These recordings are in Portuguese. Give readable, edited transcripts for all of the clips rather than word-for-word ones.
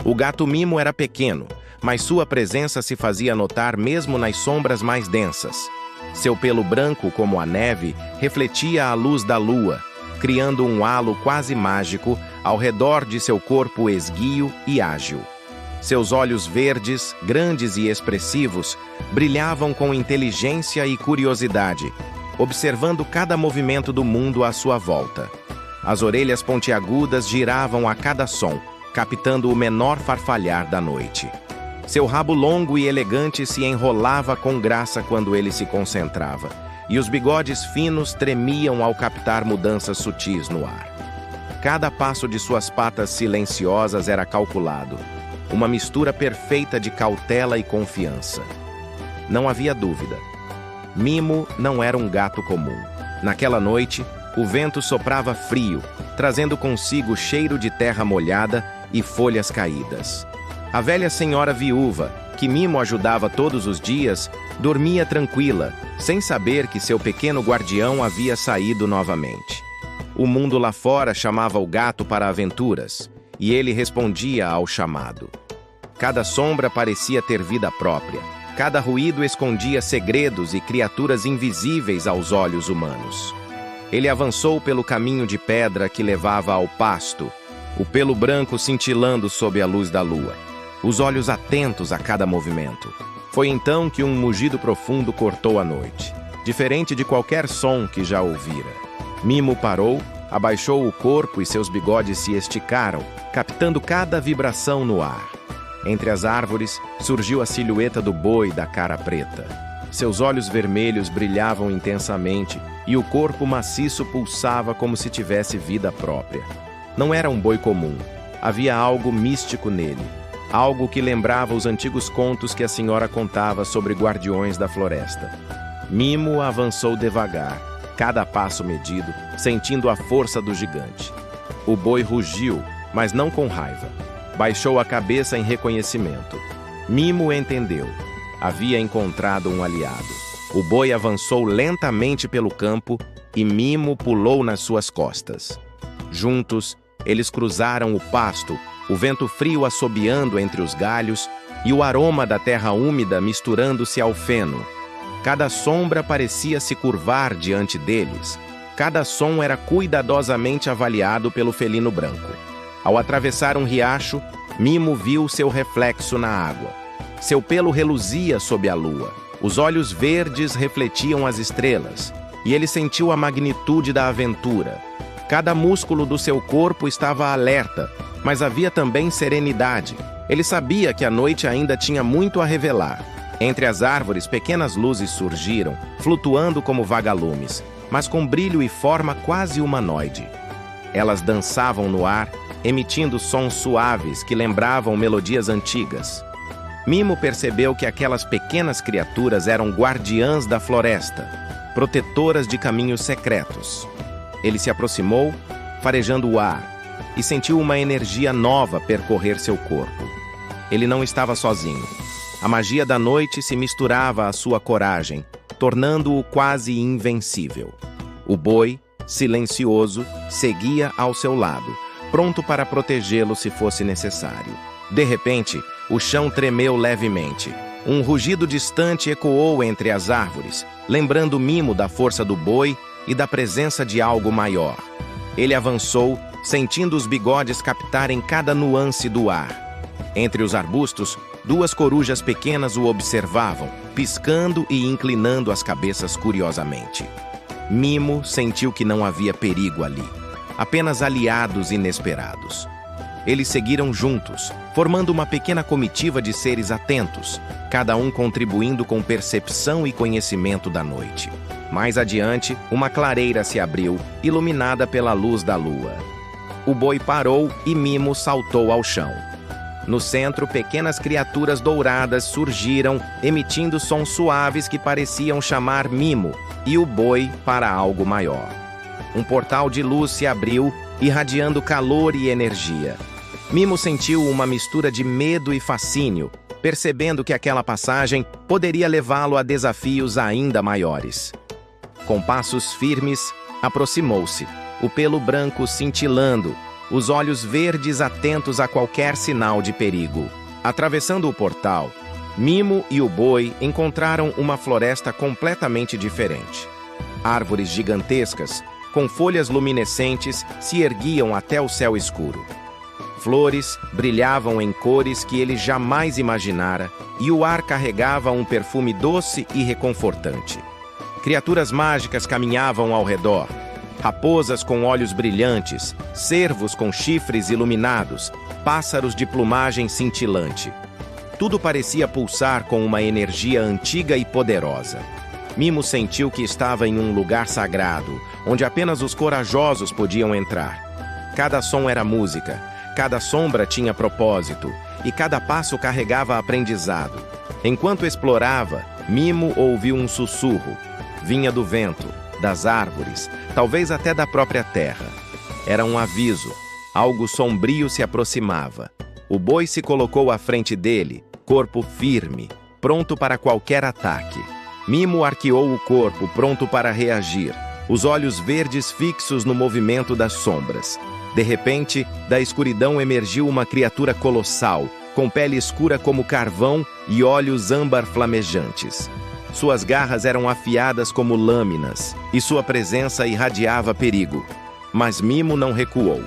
O gato Mimo era pequeno, mas sua presença se fazia notar mesmo nas sombras mais densas. Seu pelo branco como a neve refletia a luz da lua, criando um halo quase mágico ao redor de seu corpo esguio e ágil. Seus olhos verdes, grandes e expressivos, brilhavam com inteligência e curiosidade, observando cada movimento do mundo à sua volta. As orelhas pontiagudas giravam a cada som, captando o menor farfalhar da noite. Seu rabo longo e elegante se enrolava com graça quando ele se concentrava, e os bigodes finos tremiam ao captar mudanças sutis no ar. Cada passo de suas patas silenciosas era calculado, uma mistura perfeita de cautela e confiança. Não havia dúvida. Mimo não era um gato comum. Naquela noite, o vento soprava frio, trazendo consigo cheiro de terra molhada e folhas caídas. A velha senhora viúva, que Mimo ajudava todos os dias, dormia tranquila, sem saber que seu pequeno guardião havia saído novamente. O mundo lá fora chamava o gato para aventuras, e ele respondia ao chamado. Cada sombra parecia ter vida própria. Cada ruído escondia segredos e criaturas invisíveis aos olhos humanos. Ele avançou pelo caminho de pedra que levava ao pasto, o pelo branco cintilando sob a luz da lua, os olhos atentos a cada movimento. Foi então que um mugido profundo cortou a noite, diferente de qualquer som que já ouvira. Mimo parou, abaixou o corpo e seus bigodes se esticaram, captando cada vibração no ar. Entre as árvores, surgiu a silhueta do boi da cara preta. Seus olhos vermelhos brilhavam intensamente e o corpo maciço pulsava como se tivesse vida própria. Não era um boi comum. Havia algo místico nele. Algo que lembrava os antigos contos que a senhora contava sobre guardiões da floresta. Mimo avançou devagar, cada passo medido, sentindo a força do gigante. O boi rugiu, mas não com raiva. Baixou a cabeça em reconhecimento. Mimo entendeu. Havia encontrado um aliado. O boi avançou lentamente pelo campo e Mimo pulou nas suas costas. Juntos, eles cruzaram o pasto, o vento frio assobiando entre os galhos e o aroma da terra úmida misturando-se ao feno. Cada sombra parecia se curvar diante deles. Cada som era cuidadosamente avaliado pelo felino branco. Ao atravessar um riacho, Mimo viu seu reflexo na água. Seu pelo reluzia sob a lua. Os olhos verdes refletiam as estrelas, e ele sentiu a magnitude da aventura. Cada músculo do seu corpo estava alerta, mas havia também serenidade. Ele sabia que a noite ainda tinha muito a revelar. Entre as árvores, pequenas luzes surgiram, flutuando como vagalumes, mas com brilho e forma quase humanoide. Elas dançavam no ar, emitindo sons suaves que lembravam melodias antigas. Mimo percebeu que aquelas pequenas criaturas eram guardiãs da floresta, protetoras de caminhos secretos. Ele se aproximou, farejando o ar, e sentiu uma energia nova percorrer seu corpo. Ele não estava sozinho. A magia da noite se misturava à sua coragem, tornando-o quase invencível. O boi, silencioso, seguia ao seu lado, pronto para protegê-lo se fosse necessário. De repente, o chão tremeu levemente. Um rugido distante ecoou entre as árvores, lembrando Mimo da força do boi e da presença de algo maior. Ele avançou, sentindo os bigodes captarem cada nuance do ar. Entre os arbustos, duas corujas pequenas o observavam, piscando e inclinando as cabeças curiosamente. Mimo sentiu que não havia perigo ali, apenas aliados inesperados. Eles seguiram juntos, formando uma pequena comitiva de seres atentos, cada um contribuindo com percepção e conhecimento da noite. Mais adiante, uma clareira se abriu, iluminada pela luz da lua. O boi parou e Mimo saltou ao chão. No centro, pequenas criaturas douradas surgiram, emitindo sons suaves que pareciam chamar Mimo e o boi para algo maior. Um portal de luz se abriu, irradiando calor e energia. Mimo sentiu uma mistura de medo e fascínio, percebendo que aquela passagem poderia levá-lo a desafios ainda maiores. Com passos firmes, aproximou-se, o pelo branco cintilando, os olhos verdes atentos a qualquer sinal de perigo. Atravessando o portal, Mimo e o boi encontraram uma floresta completamente diferente. Árvores gigantescas, com folhas luminescentes, se erguiam até o céu escuro. Flores brilhavam em cores que ele jamais imaginara e o ar carregava um perfume doce e reconfortante. Criaturas mágicas caminhavam ao redor. Raposas com olhos brilhantes, cervos com chifres iluminados, pássaros de plumagem cintilante. Tudo parecia pulsar com uma energia antiga e poderosa. Mimo sentiu que estava em um lugar sagrado, onde apenas os corajosos podiam entrar. Cada som era música, cada sombra tinha propósito, e cada passo carregava aprendizado. Enquanto explorava, Mimo ouviu um sussurro. Vinha do vento, das árvores, talvez até da própria terra. Era um aviso. Algo sombrio se aproximava. O boi se colocou à frente dele, corpo firme, pronto para qualquer ataque. Mimo arqueou o corpo, pronto para reagir, os olhos verdes fixos no movimento das sombras. De repente, da escuridão emergiu uma criatura colossal, com pele escura como carvão e olhos âmbar flamejantes. Suas garras eram afiadas como lâminas, e sua presença irradiava perigo. Mas Mimo não recuou.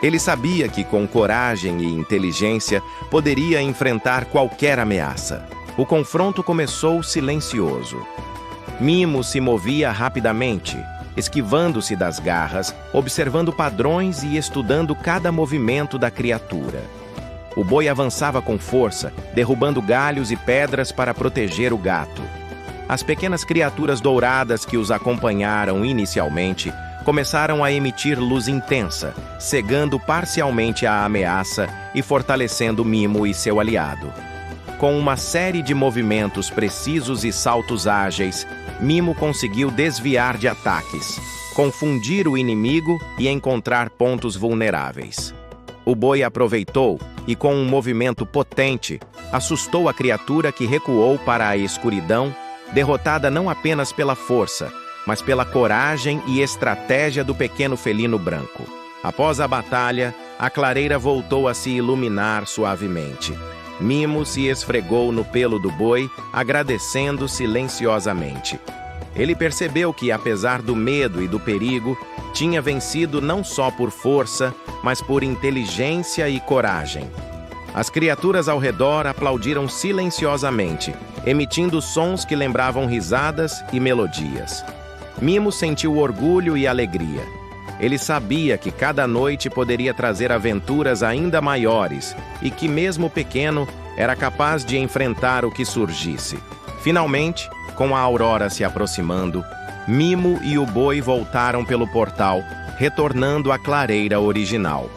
Ele sabia que, com coragem e inteligência, poderia enfrentar qualquer ameaça. O confronto começou silencioso. Mimo se movia rapidamente, esquivando-se das garras, observando padrões e estudando cada movimento da criatura. O boi avançava com força, derrubando galhos e pedras para proteger o gato. As pequenas criaturas douradas que os acompanharam inicialmente começaram a emitir luz intensa, cegando parcialmente a ameaça e fortalecendo Mimo e seu aliado. Com uma série de movimentos precisos e saltos ágeis, Mimo conseguiu desviar de ataques, confundir o inimigo e encontrar pontos vulneráveis. O boi aproveitou e, com um movimento potente, assustou a criatura que recuou para a escuridão, derrotada não apenas pela força, mas pela coragem e estratégia do pequeno felino branco. Após a batalha, a clareira voltou a se iluminar suavemente. Mimo se esfregou no pelo do boi, agradecendo silenciosamente. Ele percebeu que, apesar do medo e do perigo, tinha vencido não só por força, mas por inteligência e coragem. As criaturas ao redor aplaudiram silenciosamente, emitindo sons que lembravam risadas e melodias. Mimo sentiu orgulho e alegria. Ele sabia que cada noite poderia trazer aventuras ainda maiores e que, mesmo pequeno, era capaz de enfrentar o que surgisse. Finalmente, com a aurora se aproximando, Mimo e o boi voltaram pelo portal, retornando à clareira original.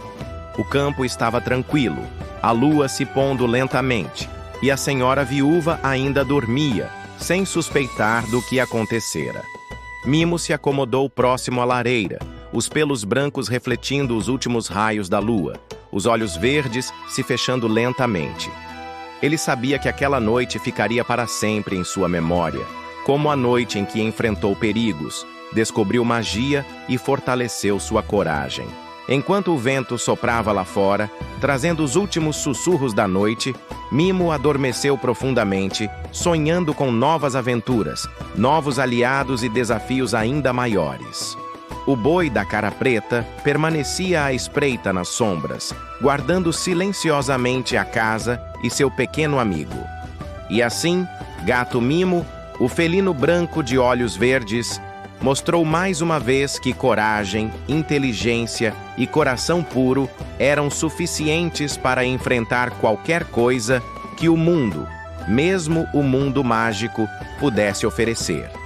O campo estava tranquilo, a lua se pondo lentamente, e a senhora viúva ainda dormia, sem suspeitar do que acontecera. Mimo se acomodou próximo à lareira, os pelos brancos refletindo os últimos raios da lua, os olhos verdes se fechando lentamente. Ele sabia que aquela noite ficaria para sempre em sua memória, como a noite em que enfrentou perigos, descobriu magia e fortaleceu sua coragem. Enquanto o vento soprava lá fora, trazendo os últimos sussurros da noite, Mimo adormeceu profundamente, sonhando com novas aventuras, novos aliados e desafios ainda maiores. O boi da cara preta permanecia à espreita nas sombras, guardando silenciosamente a casa e seu pequeno amigo. E assim, Gato Mimo, o felino branco de olhos verdes, mostrou mais uma vez que coragem, inteligência e coração puro eram suficientes para enfrentar qualquer coisa que o mundo, mesmo o mundo mágico, pudesse oferecer.